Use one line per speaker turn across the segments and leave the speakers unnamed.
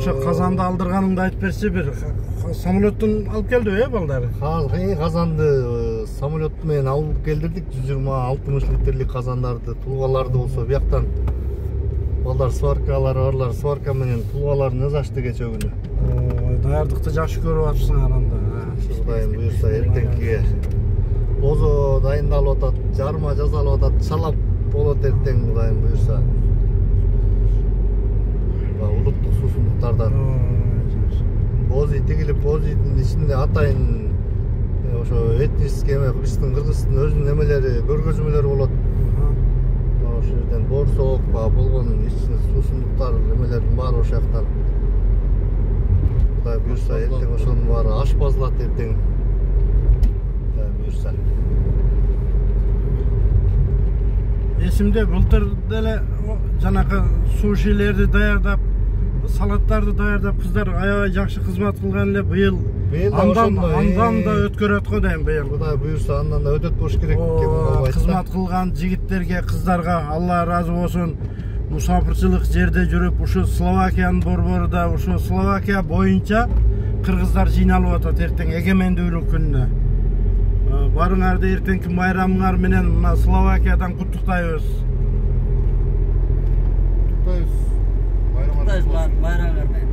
ошо казанды алдырганыңды айтып берчи, бир самолеттон алып келди балдар.
Казанды самолет менен алып келдирдик. 120-60 литрлик казандарды, тулгаларды болсо бияктан балдар сваркалар барлар, сварка менен тулгаларын ызашты кече күнү.
Даярдыкты жакшы көрүп атсыңар анда.
Кудайым буюрса эртеңкиге бозо дайындалып атат, жарма жасалып атат, чалап болот эртең Кудайым буюрса. Улуттук суусундуктардан бози тигилип, бозидин ичинде атайын ошо этнический эме кыргыздын өзүнүн эмелери, көргөзмөлөрү болот. Ошол жерден борсок болгон ичинде суусундуктар эмелердин баары ошол жактан. Кудай буюрса эртең ошонун баары ашпазылат эртең. Кудай буюрса.
Эсимде былтыр деле жанакы сушилерди даярдап, салаттарды даярдап, кыздар аябай жакшы кызмат кылган эле. Быйыл андан да өткөрөт го дейм быйыл.
Кудай буюрса андан да өтөт болуш керек.
Кызмат кылган жигиттерге, кыздарга Алла ыраазы болсун. Мусафирчылык жерде жүрүп, ушу Словакиянын борборунда, ушу Словакия боюнча кыргыздар жыйналып атат эртең эгемендүүлүк күнүнө. Барыңарды эртеңки байрамыңар менен мына Словакиядан куттуктайбыз.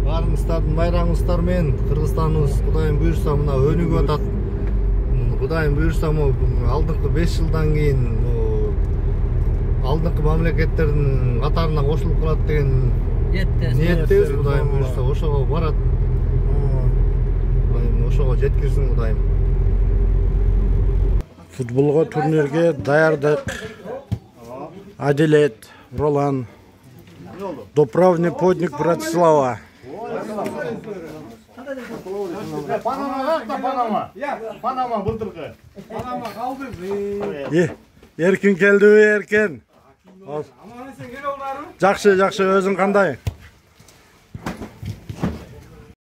Барыңыздардын байрамыңыздар менен Кыргызстаныбыз Кудайым буюрса мына өнүгүп атат. Кудайым буюрса алдыңкы 5 жылдан кийин алдыңкы мамлекеттердин катарына кошулуп калат деген ниеттебиз. Кудайым буюрса ошого барат. Кудайым ошого жеткирсин Кудайым. Футболго турнирге даярдык. Адилет, Ролан, Доправный подник Братислава.
Панама былтыркы.
Панама калды.
Эркин келдиби, Эркин? Жакшы, өзүң кандай?